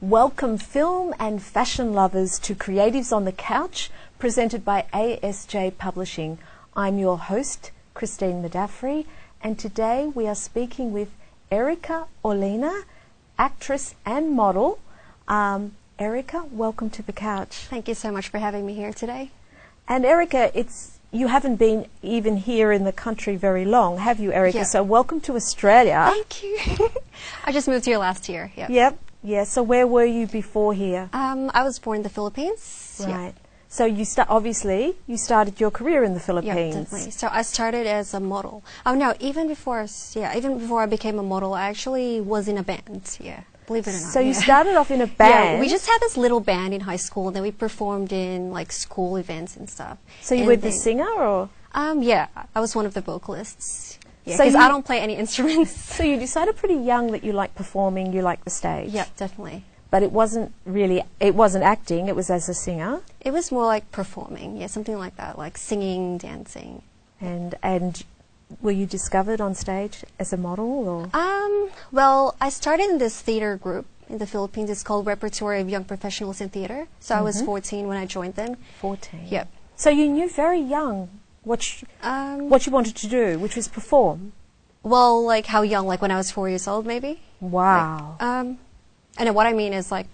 Welcome film and fashion lovers to Creatives on the Couch, presented by ASJ Publishing. I'm your host, Christine Madaffrey, and today we are speaking with Erica Olina, actress and model. Erica, welcome to the couch. Thank you so much for having me here today. And Erica, you haven't been even here in the country very long, have you, Erica? Yeah. So welcome to Australia. Thank you. I just moved here last year. Yep. Yeah. So where were you before here? I was born in the Philippines. Right. Yep. So obviously you started your career in the Philippines. Yeah, definitely. So I started as a model. Oh no, even before I became a model, I actually was in a band. Yeah. Believe it or not. So you started off in a band? Yeah, we just had this little band in high school, and then we performed in like school events and stuff. So you were the singer, or? Yeah, I was one of the vocalists. Yeah, So because I don't play any instruments. So you decided pretty young that you like performing, you like the stage. Yeah, definitely. But it wasn't acting, it was as a singer. It was more like performing, yeah, something like that, like singing, dancing. And were you discovered on stage as a model, or? Well, I started in this theater group in the Philippines. It's called Repertory of Young Professionals in Theater. So I was 14 when I joined them. 14. Yep. So you knew very young what you wanted to do, which was perform. Well, like how young? Like when I was 4 years old, maybe. Wow. Like, and what I mean is like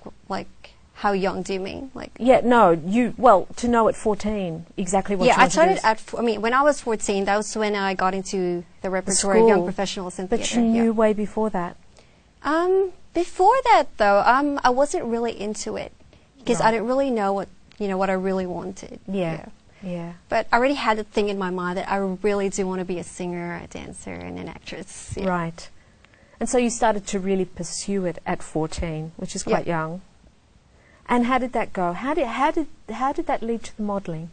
how young do you mean? Like. Yeah, no, to know at 14 exactly what you wanted to do. Yeah, I started when I was 14, that was when I got into the Repertory of Young Professionals in Theater. But you knew way before that. Before that though, I wasn't really into it because I didn't really know what I really wanted. Yeah. But I already had the thing in my mind that I really do want to be a singer, a dancer, and an actress. Yeah. Right. And so you started to really pursue it at 14, which is quite young. And how did that go? How did that lead to the modelling?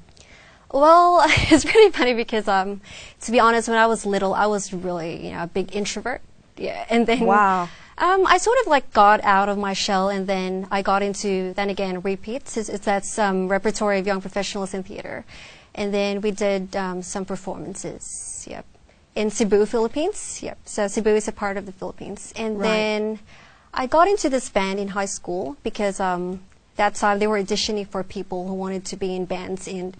Well, it's really funny because to be honest, when I was little, I was really a big introvert. Yeah, and then I sort of like got out of my shell, and then I got into repeats. That's Repertory of Young Professionals in Theater, and then we did some performances. Yep, in Cebu, Philippines. Yep, so Cebu is a part of the Philippines, and then I got into this band in high school because that time they were auditioning for people who wanted to be in bands, and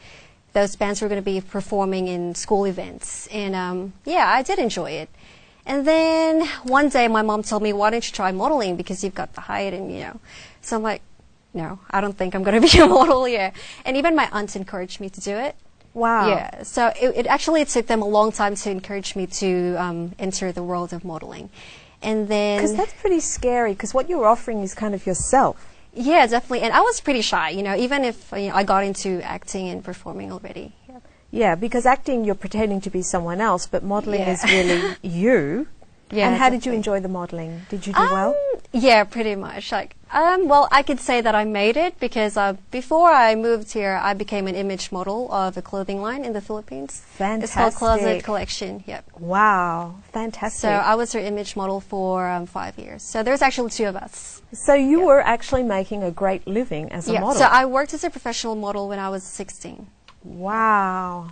those bands were going to be performing in school events, and I did enjoy it. And then one day my mom told me, why don't you try modeling because you've got the height and, So I'm like, no, I don't think I'm going to be a model, yeah. And even my aunts encouraged me to do it. Wow. Yeah, so it actually took them a long time to encourage me to enter the world of modeling. And then... Because that's pretty scary, because what you're offering is kind of yourself. Yeah, definitely. And I was pretty shy, even if I got into acting and performing already. Yeah. Yeah, because acting, you're pretending to be someone else, but modelling is really you. Yeah. And how did you enjoy the modelling? Did you do well? Yeah, pretty much. Well, I could say that I made it because before I moved here, I became an image model of a clothing line in the Philippines. Fantastic. It's called Closet Collection. Yep. Wow, fantastic. So I was her image model for 5 years. So there's actually 2 of us. So you were actually making a great living as a model. So I worked as a professional model when I was 16. Wow.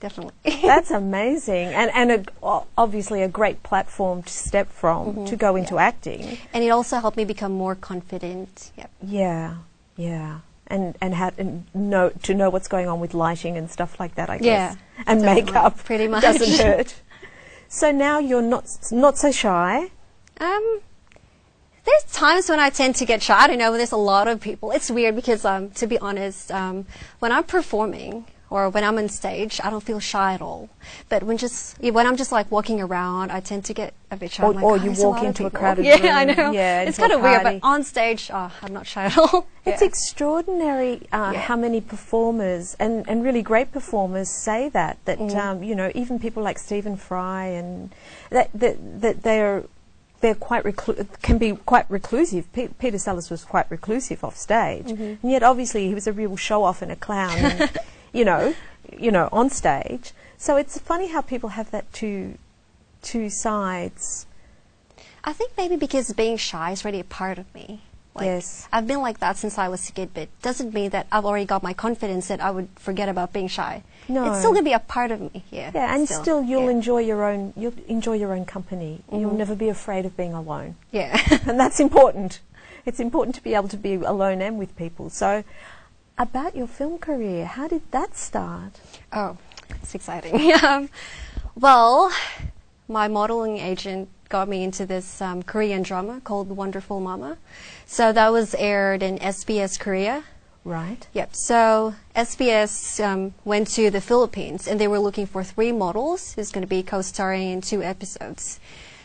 Definitely. That's amazing. And obviously a great platform to step from to go into acting. And it also helped me become more confident. Yep. Yeah. And to know what's going on with lighting and stuff like that, I guess. Yeah. And makeup. Pretty much. Doesn't hurt. So now you're not so shy. There's times when I tend to get shy. I don't know, there's a lot of people. It's weird because, to be honest, when I'm performing or when I'm on stage, I don't feel shy at all. But when I'm just like walking around, I tend to get a bit shy. Or you walk into a crowded room. Yeah, I know. Yeah, it's kind of weird, but on stage, I'm not shy at all. It's extraordinary how many performers and really great performers say that even people like Stephen Fry and that they're quite can be quite reclusive. Peter Sellers was quite reclusive off stage, and yet obviously he was a real show off and a clown, and, on stage. So it's funny how people have that two sides. I think maybe because being shy is really a part of me. Like, yes. I've been like that since I was a kid, but it doesn't mean that I've already got my confidence that I would forget about being shy. No. It's still going to be a part of me, Yeah, and still you'll enjoy your own company. Mm-hmm. You'll never be afraid of being alone. Yeah. And that's important. It's important to be able to be alone and with people. So, about your film career, how did that start? Oh, it's exciting. Well, my modeling agent got me into this Korean drama called Wonderful Mama. So that was aired in SBS Korea. Right. Yep. So SBS went to the Philippines, and they were looking for 3 models who's going to be co-starring in 2 episodes.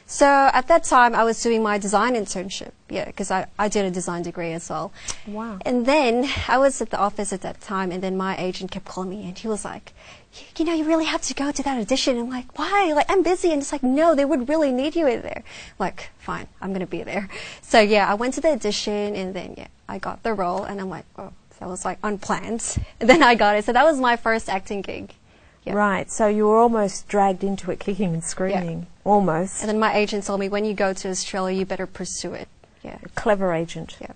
So at that time, I was doing my design internship, because I did a design degree as well. Wow. And then I was at the office at that time, and then my agent kept calling me, and he was like, you know, you really have to go to that audition. I'm like, why? Like, I'm busy. And it's like, no, they would really need you in there. I'm like, fine, I'm going to be there. So yeah, I went to the audition, and then I got the role, and I'm like, oh, that was like unplanned. And then I got it. So that was my first acting gig. Yep. Right, so you were almost dragged into it kicking and screaming. Almost. And then my agent told me, when you go to Australia, you better pursue it. Yeah. A clever agent. Yeah.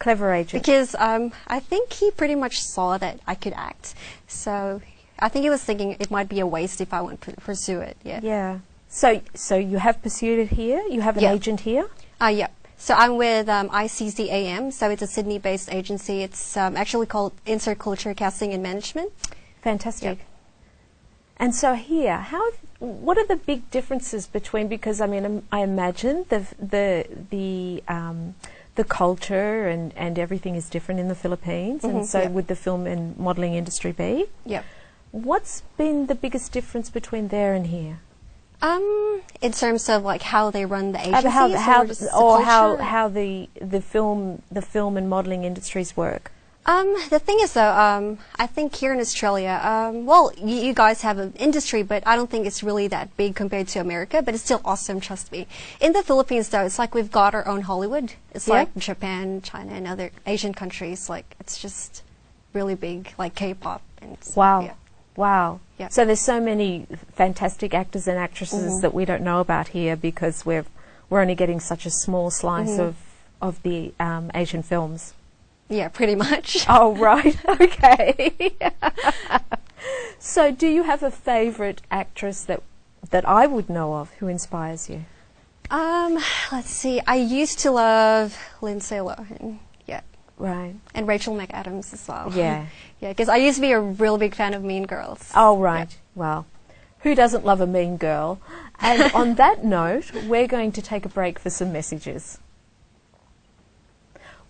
Clever agent. Because I think he pretty much saw that I could act. So I think he was thinking it might be a waste if I wouldn't pursue it. Yeah. Yeah. So you have pursued it here? You have an agent here? Yeah. So I'm with ICCAM. So it's a Sydney-based agency. It's actually called Interculture Casting and Management. Fantastic. Yep. And so here, what are the big differences between? Because I mean, I imagine the culture and everything is different in the Philippines, and so would the film and modelling industry be? Yep. What's been the biggest difference between there and here? In terms of like how they run the agencies, how the film and modelling industries work. The thing is, though, I think here in Australia, well, you guys have an industry, but I don't think it's really that big compared to America, but it's still awesome, trust me. In the Philippines, though, it's like we've got our own Hollywood. It's like Japan, China, and other Asian countries. Like, it's just really big, like K-pop. And wow. Yeah. Wow. Yep. So there's so many fantastic actors and actresses that we don't know about here because we're only getting such a small slice of the Asian films. Yeah, pretty much. Oh, right. Okay. So do you have a favourite actress that I would know of who inspires you? Let's see. I used to love Lindsay Lohan. Yeah. Right. And Rachel McAdams as well. Yeah. Yeah, because I used to be a real big fan of Mean Girls. Oh, right. Yeah. Well, who doesn't love a mean girl? And on that note, we're going to take a break for some messages.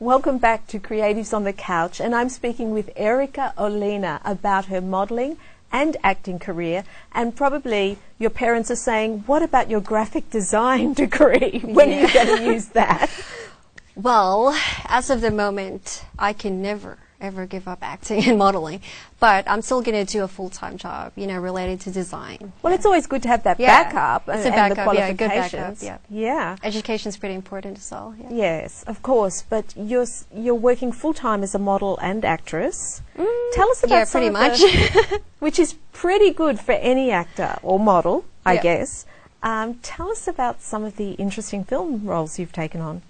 Welcome back to Creatives on the Couch, and I'm speaking with Erica Olina about her modelling and acting career, and probably your parents are saying, what about your graphic design degree? When are you going to use that? Well, as of the moment, I can never, ever give up acting and modeling, but I'm still going to do a full-time job, related to design. Well, it's always good to have that backup and the qualifications. Good backup, yeah. Education's pretty important as well. Yeah. Yes, of course, but you're working full-time as a model and actress. Tell us about pretty much. Which is pretty good for any actor or model, I guess. Tell us about some of the interesting film roles you've taken on.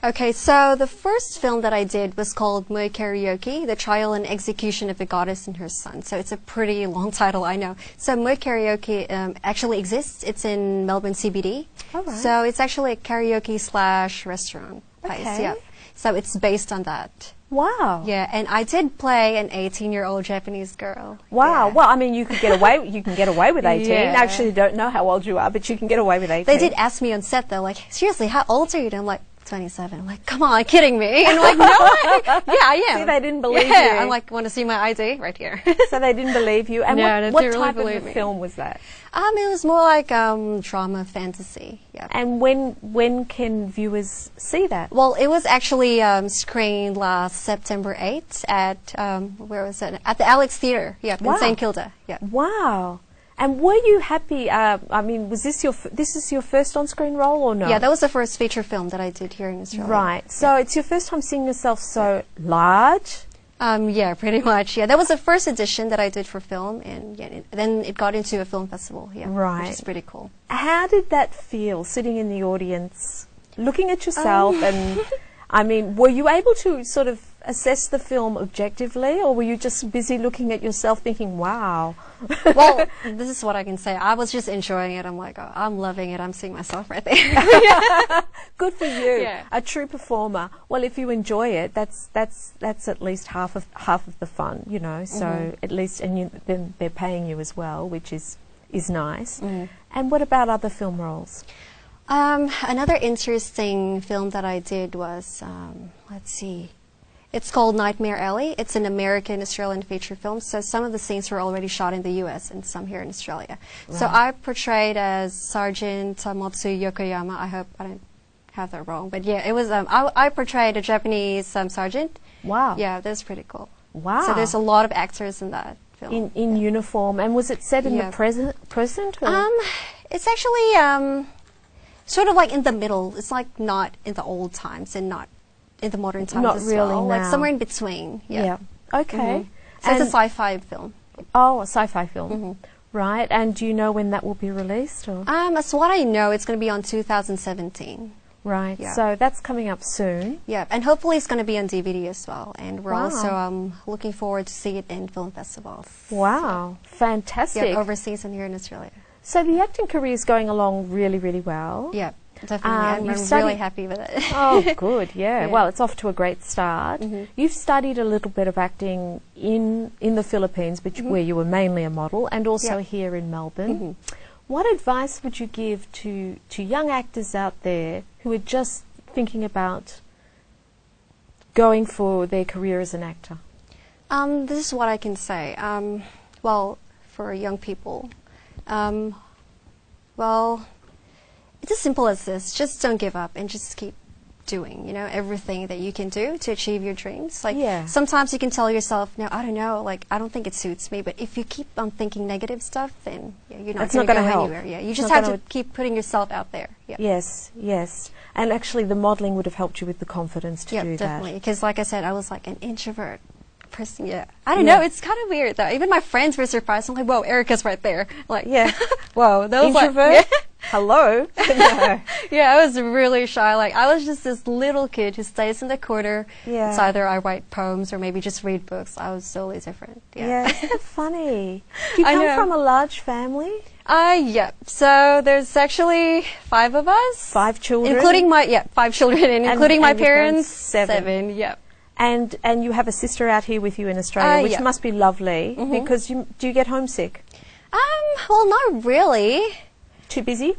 Okay, so the first film that I did was called Moe Karaoke, The Trial and Execution of a Goddess and Her Son. So it's a pretty long title, I know. So Moe Karaoke actually exists. It's in Melbourne CBD. All right. So it's actually a karaoke/restaurant place. Okay. Yeah. So it's based on that. Wow. Yeah, and I did play an 18-year-old Japanese girl. Wow. Yeah. Well, I mean, you can get away with 18. Yeah. I actually don't know how old you are, but you can get away with 18. They did ask me on set, though, like, seriously, how old are you? And I'm like, 27. I'm like, come on, kidding me? And I'm like, no way. Yeah, I am. See, they didn't believe you. I'm like, want to see my ID? Right here. So they didn't believe you. And no, what really type of a film was that? It was more like drama, fantasy. Yeah. And when can viewers see that? Well, it was actually screened last September 8th at, where was it? At the Alex Theatre. Yeah, in St. Kilda. Yeah. Wow. And were you happy? I mean, was this this is your first on-screen role or no? Yeah, that was the first feature film that I did here in Australia. Right. So it's your first time seeing yourself so large? Yeah, pretty much. Yeah, that was the first edition that I did for film, and then it got into a film festival. Yeah, right. Which is pretty cool. How did that feel, sitting in the audience, looking at yourself and? I mean, were you able to sort of assess the film objectively, or were you just busy looking at yourself thinking, wow? Well, this is what I can say. I was just enjoying it. I'm like, oh, I'm loving it. I'm seeing myself right there. Good for you. Yeah. A true performer. Well, if you enjoy it, that's at least half of the fun, you know. So at least, and then they're paying you as well, which is nice. And what about other film roles? Another interesting film that I did was, let's see. It's called Nightmare Alley. It's an American-Australian feature film. So some of the scenes were already shot in the U.S. and some here in Australia. Right. So I portrayed as Sergeant Tamotsu Yokoyama. I hope I didn't have that wrong. But yeah, it was. I portrayed a Japanese sergeant. Wow. Yeah, that was pretty cool. Wow. So there's a lot of actors in that film. In uniform. And was it set in the present? Or? It's actually sort of like in the middle. It's like not in the old times and not in the modern times not as really well. Now. Like somewhere in between. Yeah. Okay. So it's a sci-fi film. Oh, a sci-fi film. Right. And do you know when that will be released? Or? As what I know, it's going to be on 2017. Right. Yeah. So that's coming up soon. Yeah. And hopefully it's going to be on DVD as well. And we're also looking forward to see it in film festivals. Wow. So, fantastic. Yeah, overseas and here in Australia. So the acting career is going along really, really well. Yeah. Definitely. I'm really happy with it. Oh, good. Yeah. Well, it's off to a great start. You've studied a little bit of acting in the Philippines, which where you were mainly a model, and also here in Melbourne. What advice would you give to young actors out there who are just thinking about going for their career as an actor? This is what I can say. Well, for young people, well, it's as simple as this. Just don't give up and just keep doing, everything that you can do to achieve your dreams. Like, sometimes you can tell yourself, no, I don't know, like, I don't think it suits me. But if you keep on thinking negative stuff, then you're not going to go anywhere. Yeah, you just have to keep putting yourself out there. Yeah. Yes. And actually, the modeling would have helped you with the confidence to do that. Yeah, definitely. Because, like I said, I was like an introvert person. Yeah, I don't know. It's kind of weird though. Even my friends were surprised. I'm like, whoa, Erica's right there. Like, whoa, that was introvert. Like, hello. No. Yeah, I was really shy. Like, I was just this little kid who stays in the corner. Yeah. It's either I write poems or maybe just read books. I was totally different. Yeah. Isn't it funny? Do you come from a large family? Yeah. So there's actually 5 of us. 5 children? Including 5 children, and including my parents, 7. Yep. And you have a sister out here with you in Australia, which must be lovely, because do you get homesick? Well, not really. Too busy?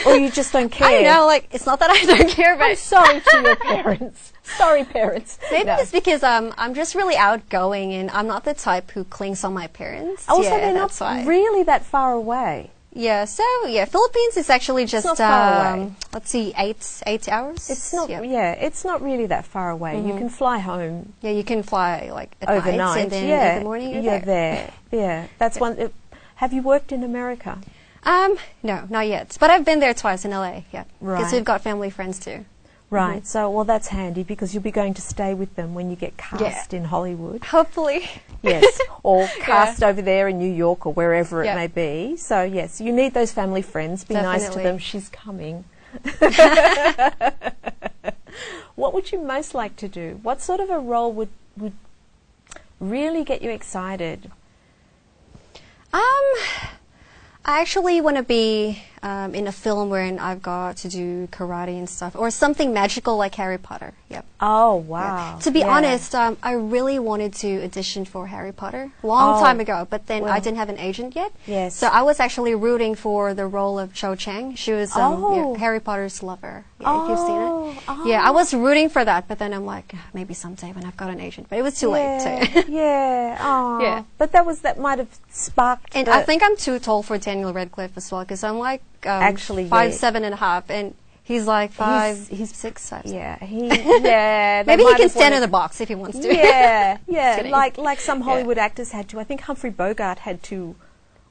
Or you just don't care? I don't know, like, it's not that I don't care, but... I'm sorry to your parents. Sorry, parents. Maybe it's because I'm just really outgoing, and I'm not the type who clings on my parents. Also, they're not really that far away. Yeah, so, Philippines is actually just, it's not far away. Let's see, 8 hours? It's not, it's not really that far away. You can fly home. Yeah, you can fly, like, at overnight, night, and then in the morning you're there. Yeah, that's one. Have you worked in America? No, not yet. But I've been there twice in LA, Right. Because we've got family friends too. Right. So, well, that's handy because you'll be going to stay with them when you get cast in Hollywood. Hopefully. Yes. Or cast over there in New York or wherever it may be. So, yes, you need those family friends. Be nice to them. She's coming. What would you most like to do? What sort of a role would really get you excited? I actually want to be in a film wherein I've got to do karate and stuff, or something magical like Harry Potter. Yep. Oh, wow. Yeah. To be honest, I really wanted to audition for Harry Potter long time ago, but then I didn't have an agent yet. Yes. So I was actually rooting for the role of Cho Chang. She was Harry Potter's lover. Yeah, if you've seen it. Yeah, I was rooting for that, but then I'm like, maybe someday when I've got an agent. But it was too late. So. Yeah. But that might have sparked. And I think I'm too tall for Daniel Radcliffe as well, because I'm like actually 5'7.5", and he's like 5'6". Yeah, maybe he can stand in the box if he wants to. Yeah, like some Hollywood actors had to. I think Humphrey Bogart had to.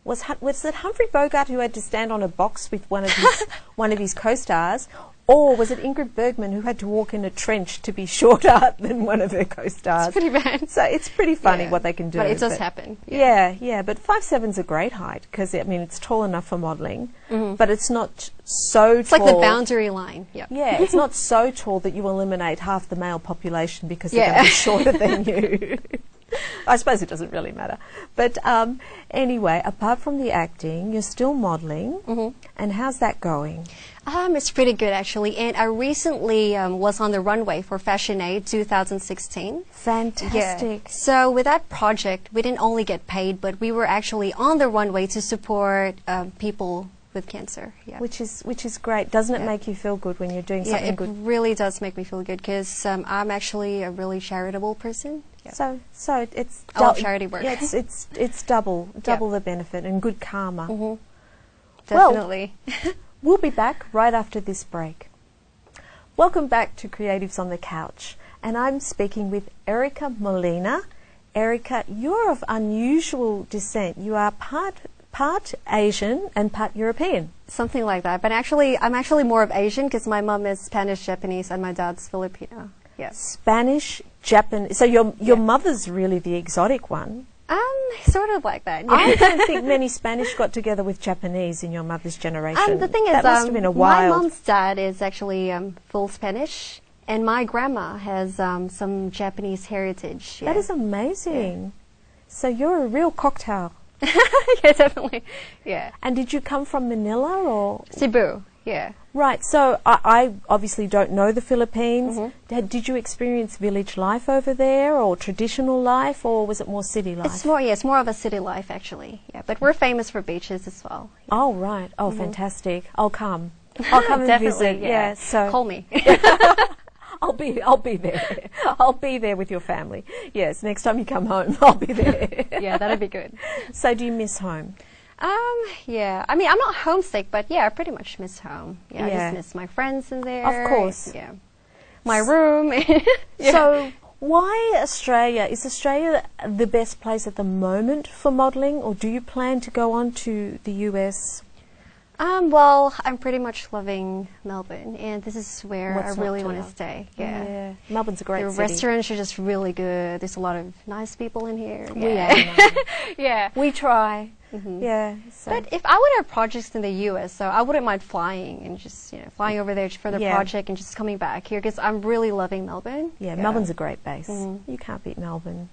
Was it Humphrey Bogart who had to stand on a box with one of his co-stars? Or was it Ingrid Bergman who had to walk in a trench to be shorter than one of her co-stars? It's pretty bad. So it's pretty funny what they can do. But it does happen. Yeah. But 5'7's a great height because, I mean, it's tall enough for modelling, but it's not so tall. It's like the boundary line. Yep. Yeah, it's not so tall that you eliminate half the male population because they're going to be shorter than you. I suppose it doesn't really matter. But anyway, apart from the acting, you're still modelling. And how's that going? It's pretty good, actually. And I recently was on the runway for Fashion Aid 2016. Fantastic. Yeah. So with that project, we didn't only get paid, but we were actually on the runway to support people with cancer. Yeah. Which is great. Doesn't it make you feel good when you're doing something good? Yeah, it really does make me feel good because I'm actually a really charitable person. Yeah. So it's I love charity work. Yeah, it's double the benefit and good karma. Definitely. Well, we'll be back right after this break. Welcome back to Creatives on the Couch, and I'm speaking with Erica Molina. Erica, you're of unusual descent. You are part Asian and part European. Something like that. But actually, I'm actually more of Asian because my mom is Spanish, Japanese, and my dad's Filipino. Yeah. Spanish, Japanese. So your mother's really the exotic one. Sort of like that. Yeah. I don't think many Spanish got together with Japanese in your mother's generation. The thing is, that must have been a wild. My mom's dad is actually full Spanish, and my grandma has some Japanese heritage. Yeah. That is amazing. Yeah. So you're a real cocktail. Yeah, definitely. Yeah. And did you come from Manila or Cebu? Yeah. Right. So I obviously don't know the Philippines. Did you experience village life over there, or traditional life, or was it more city life? It's more of a city life actually. Yeah. But we're famous for beaches as well. Yeah. Oh right. Oh, fantastic. I'll come and visit. Yeah. So call me. I'll be there. I'll be there with your family. Yes. Next time you come home, I'll be there. Yeah, that'd be good. So do you miss home? Yeah. I mean, I'm not homesick, but yeah, I pretty much miss home. Yeah, I just miss my friends in there. Of course. Yeah. My room. Yeah. So why Australia? Is Australia the best place at the moment for modelling, or do you plan to go on to the US? Well, I'm pretty much loving Melbourne, and this is where I really want to stay. Yeah. Melbourne's a great city. The restaurants are just really good. There's a lot of nice people in here. Yeah. Yeah. We try. Yeah. So. But if I would have projects in the U.S., so I wouldn't mind flying and just flying over there for the project and just coming back here because I'm really loving Melbourne. Yeah, Melbourne's a great base. You can't beat Melbourne.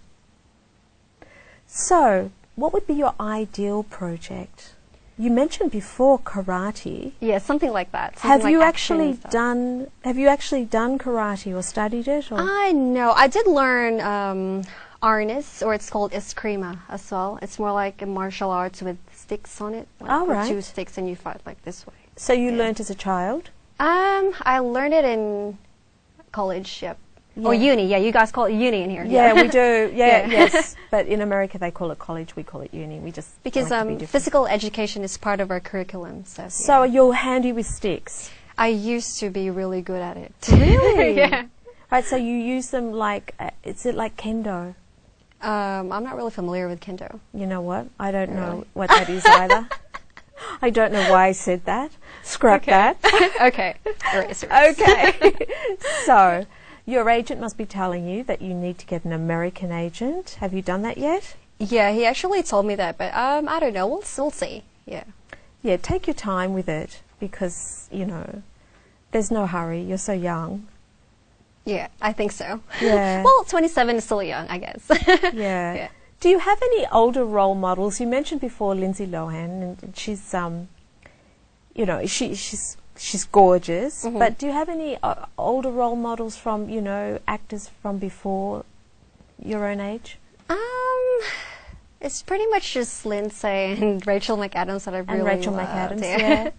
So, what would be your ideal project? You mentioned before karate. Yeah, something like that. Have you actually done karate or studied it? Or? I know. I did learn arnis, or it's called eskrima as well. It's more like a martial arts with sticks on it. Like two sticks and you fight like this way. So you learned as a child? I learned it in college, yep. Yeah. Or uni, yeah, you guys call it uni in here. Yeah, we do, yes. But in America they call it college, we call it uni. We just because physical education is part of our curriculum. So you're handy with sticks? I used to be really good at it. Really? Yeah. Right, so you use them like, is it like kendo? I'm not really familiar with kendo. You know what? I don't know what that is either. I don't know why I said that. Scrap that. Okay. Okay. So, your agent must be telling you that you need to get an American agent. Have you done that yet? Yeah, he actually told me that, but I don't know. We'll see. Yeah. Yeah, take your time with it because, there's no hurry. You're so young. Yeah, I think so. Yeah. Well, 27 is still young, I guess. Yeah. Do you have any older role models? You mentioned before Lindsay Lohan, and she's, she's gorgeous. But do you have any older role models from, actors from before your own age? It's pretty much just Lindsay and Rachel McAdams that I really loved. And Rachel McAdams, yeah.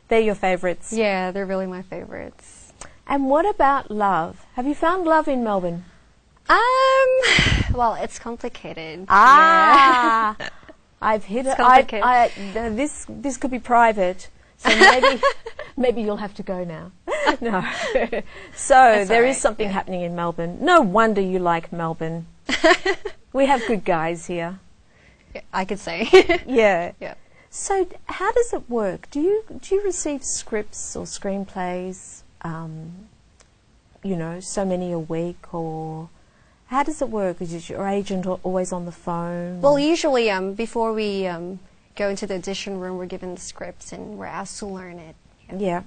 They're your favourites. Yeah, they're really my favourites. And what about love? Have you found love in Melbourne? Well, it's complicated. Yeah. I've hit it. This could be private, so maybe you'll have to go now. No. So there is something happening in Melbourne. No wonder you like Melbourne. We have good guys here. Yeah, I could say. Yeah. Yeah. So how does it work? Do you receive scripts or screenplays you know, so many a week, or how does it work? Is your agent always on the phone? Well, usually before we go into the audition room, we're given the scripts and we're asked to learn it. Yeah,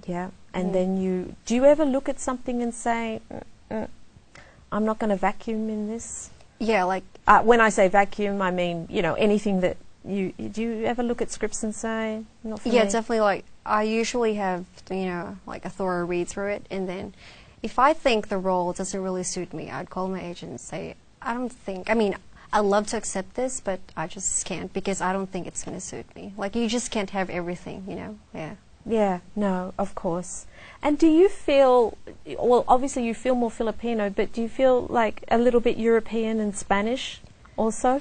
yeah. And then do you ever look at something and say, I'm not going to vacuum in this? Yeah, like... when I say vacuum, I mean, you know, anything that do you ever look at scripts and say, not for me? Yeah, definitely. Like, I usually have, you know, like a thorough read through it, and then if I think the role doesn't really suit me, I'd call my agent and say, I mean, I'd love to accept this, but I just can't because I don't think it's going to suit me. Like, you just can't have everything, you know? Yeah. Yeah, no, of course. And do you feel, well, obviously you feel more Filipino, but do you feel like a little bit European and Spanish also?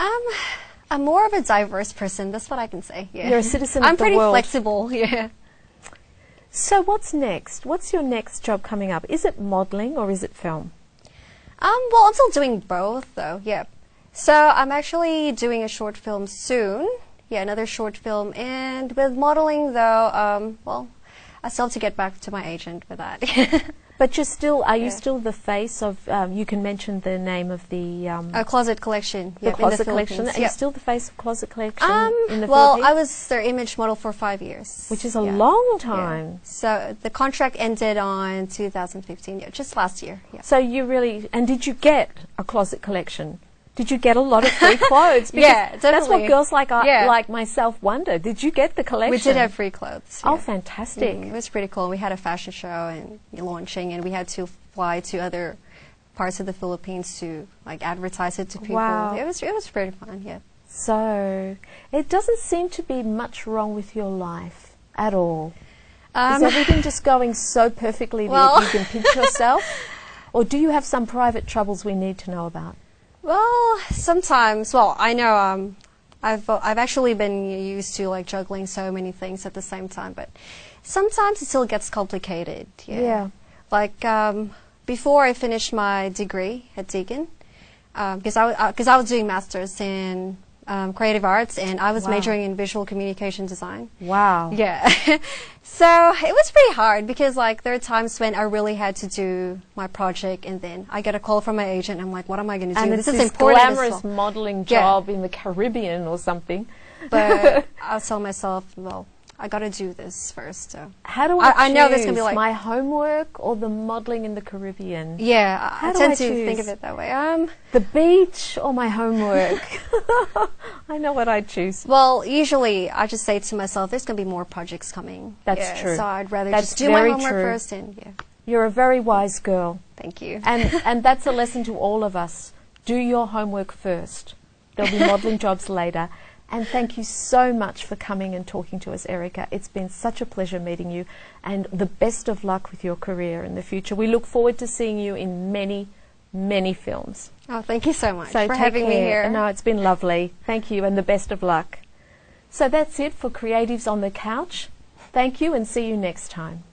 I'm more of a diverse person, that's what I can say. Yeah. You're a citizen of the world. I'm pretty flexible, yeah. So what's next? What's your next job coming up? Is it modeling or is it film? Well, I'm still doing both, though, yeah. So I'm actually doing a short film soon. Yeah, another short film. And with modeling, though, well, I still have to get back to my agent for that. But you're still, are you still the face of, you can mention the name of the... Closet Collection. The Closet Collection. Are you still the face of Closet Collection in the well, Philippines? I was their image model for 5 years. Which is a long time. Yeah. So the contract ended on 2015, just last year. Yeah. So you really, and did you get a Closet Collection? Did you get a lot of free clothes? Because yeah, definitely. That's what girls like myself wonder. Did you get the collection? We did have free clothes. Oh, fantastic. It was pretty cool. We had a fashion show and launching, and we had to fly to other parts of the Philippines to like advertise it to people. Wow. It was pretty fun, yeah. So, it doesn't seem to be much wrong with your life at all. Is everything just going so perfectly that you can pinch yourself? Or do you have some private troubles we need to know about? Well, sometimes. Well, I know I've actually been used to like juggling so many things at the same time, but sometimes it still gets complicated. Yeah. Like before I finished my degree at Deakin, because I was doing masters in creative arts, and I was majoring in visual communication design. Wow. Yeah. So it was pretty hard because like there are times when I really had to do my project, and then I get a call from my agent, and I'm like, what am I going to do? And this is important. Glamorous modeling job in the Caribbean or something. But I'll tell myself, well, I got to do this first. So. How do I know this can be like my homework or the modeling in the Caribbean? Yeah, I tend to think of it that way. The beach or my homework? I know what I'd choose. Well, usually I just say to myself, there's going to be more projects coming. That's true. So I'd rather just do my homework first. And You're a very wise girl. Thank you. And that's a lesson to all of us. Do your homework first. There'll be modeling jobs later. And thank you so much for coming and talking to us, Erica. It's been such a pleasure meeting you, and the best of luck with your career in the future. We look forward to seeing you in many, many films. Oh, thank you so much for having me here. No, it's been lovely. Thank you, and the best of luck. So that's it for Creatives on the Couch. Thank you, and see you next time.